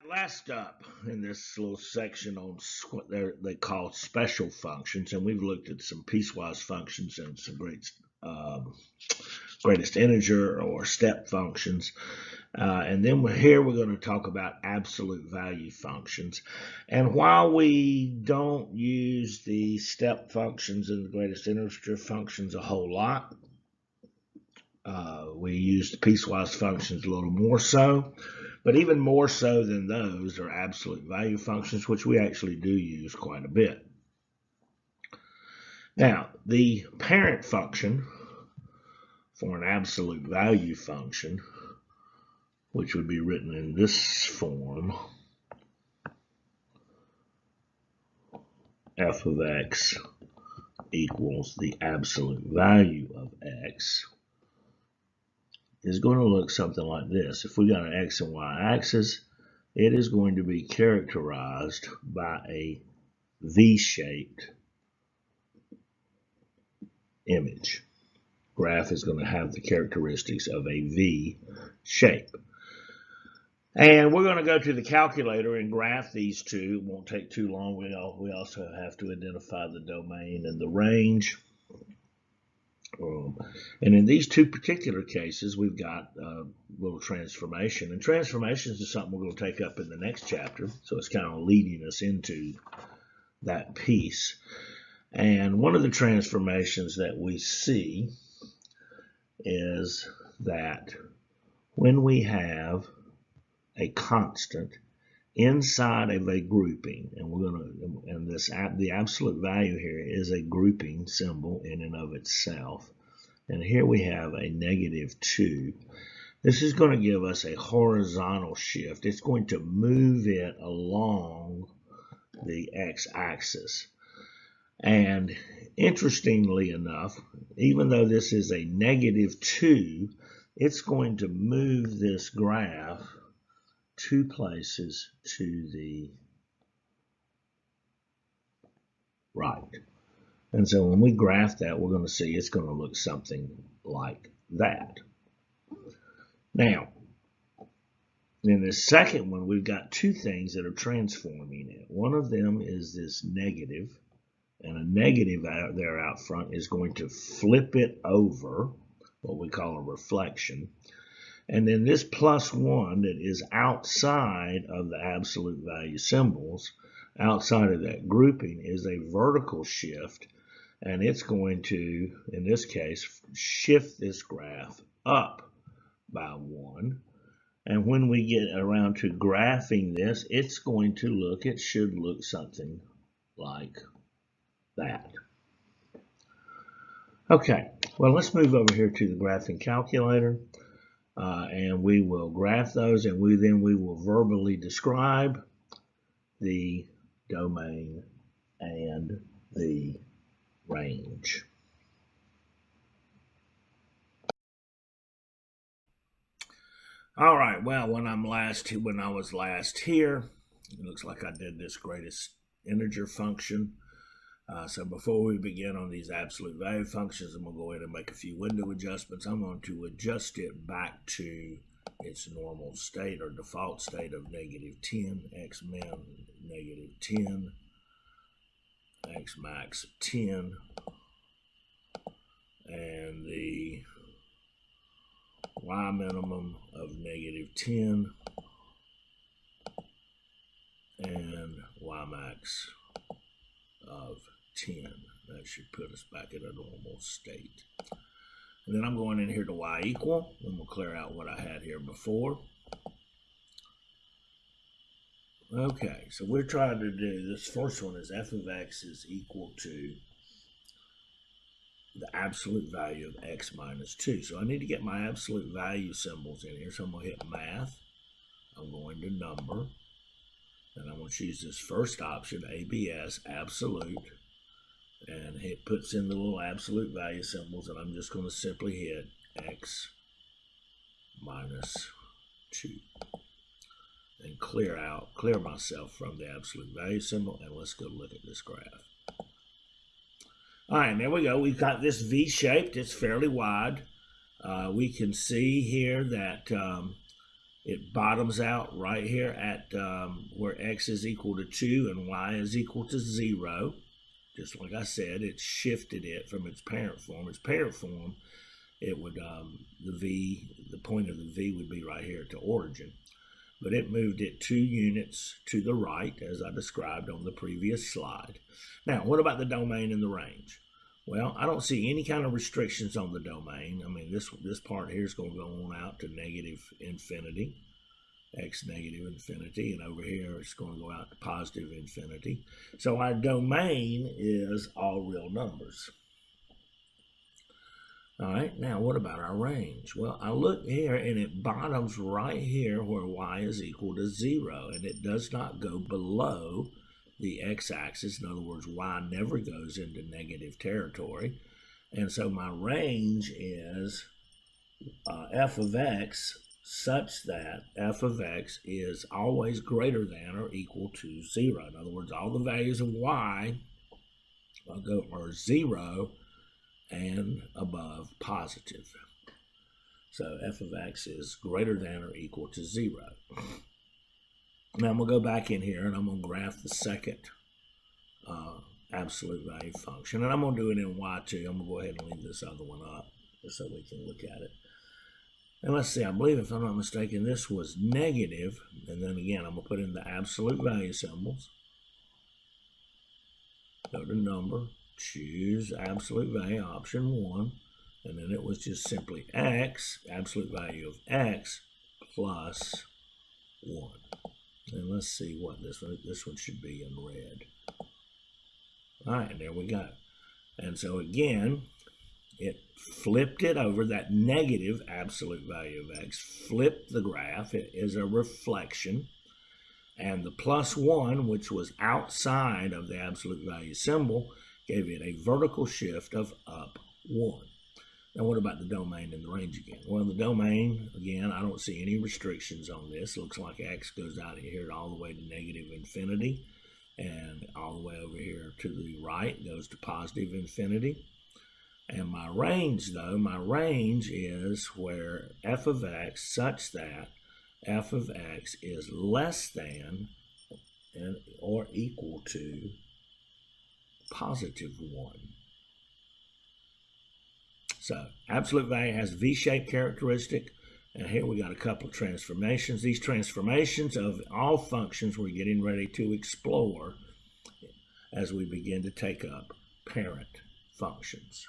Last up in this little section on what they call special functions, and we've looked at some piecewise functions and some greatest integer or step functions. And then we're going to talk about absolute value functions. And while we don't use the step functions and the greatest integer functions a whole lot, we use the piecewise functions a little more so. But even more so than those are absolute value functions, which we actually do use quite a bit. Now, the parent function for an absolute value function, which would be written in this form, f of x equals the absolute value of x, is going to look something like this. If we got an x and y axis, it is going to be characterized by a V-shaped image. Graph is going to have the characteristics of a V shape. And we're going to go to the calculator and graph these two. It won't take too long. We also have to identify the domain and the range. And in these two particular cases, we've got a little transformation. And transformations is something we're going to take up in the next chapter. So it's kind of leading us into that piece. And one of the transformations that we see is that when we have a constant inside of a grouping, and the absolute value here is a grouping symbol in and of itself. And here we have a -2. This is going to give us a horizontal shift. It's going to move it along the x-axis. And interestingly enough, even though this is a -2, it's going to move this graph 2 places to the right. And so when we graph that, we're going to see it's going to look something like that. Now, in the second one, we've got 2 things that are transforming it. One of them is this negative, and a negative out there out front is going to flip it over, what we call a reflection. And then this +1 that is outside of the absolute value symbols, outside of that grouping, is a vertical shift. And it's going to, in this case, shift this graph up by 1. And when we get around to graphing this, it should look something like that. Okay, well, let's move over here to the graphing calculator. And we will graph those, and we will verbally describe the domain and the range. All right, well, when I was last here, it looks like I did this greatest integer function. So before we begin on these absolute value functions, I'm going to go ahead and make a few window adjustments. I'm going to adjust it back to its normal state or default state of -10, x min -10, x max 10, and the y minimum of -10, and y max of 10. That should put us back in a normal state. And then I'm going in here to y equal, and we'll clear out what I had here before. Okay, so we're trying to do, this first one is f of x is equal to the absolute value of x minus 2. So I need to get my absolute value symbols in here. So I'm going to hit math. I'm going to number. And I'm going to choose this first option, ABS, absolute. And it puts in the little absolute value symbols. And I'm just going to simply hit x minus 2. And clear myself from the absolute value symbol. And let's go look at this graph. All right, there we go. We've got this V-shaped. It's fairly wide. We can see here that It bottoms out right here at where x is equal to 2 and y is equal to 0. Just like I said, it shifted it from its parent form. Its parent form, it would the point of the v would be right here at the origin. But it moved it 2 units to the right, as I described on the previous slide. Now, what about the domain and the range? Well, I don't see any kind of restrictions on the domain. I mean, this part here is going to go on out to negative infinity, x negative infinity, and over here it's going to go out to positive infinity. So our domain is all real numbers. All right, now what about our range? Well, I look here and it bottoms right here where y is equal to 0, and it does not go below the x-axis. In other words, y never goes into negative territory. And so my range is f of x such that f of x is always greater than or equal to 0. In other words, all the values of y are 0 and above positive. So f of x is greater than or equal to 0. Now I'm going to go back in here and I'm going to graph the second absolute value function. And I'm going to do it in y2. I'm going to go ahead and leave this other one up just so we can look at it. And let's see, I believe if I'm not mistaken, this was negative. And then again, I'm going to put in the absolute value symbols. Go to number. Choose absolute value option 1, and then it was just simply x, absolute value of x, plus 1. And let's see what this one should be in red. All right, and there we go. And so again, it flipped it over, that negative absolute value of x, flipped the graph. It is a reflection. And the plus 1, which was outside of the absolute value symbol, gave it a vertical shift of up 1. Now what about the domain and the range again? Well, the domain, again, I don't see any restrictions on this. It looks like x goes out here all the way to negative infinity, and all the way over here to the right goes to positive infinity. And my range, though, my range is where f of x such that f of x is less than or equal to positive 1. So absolute value has V-shaped characteristic, and here we got a couple of transformations. These transformations of all functions we're getting ready to explore as we begin to take up parent functions.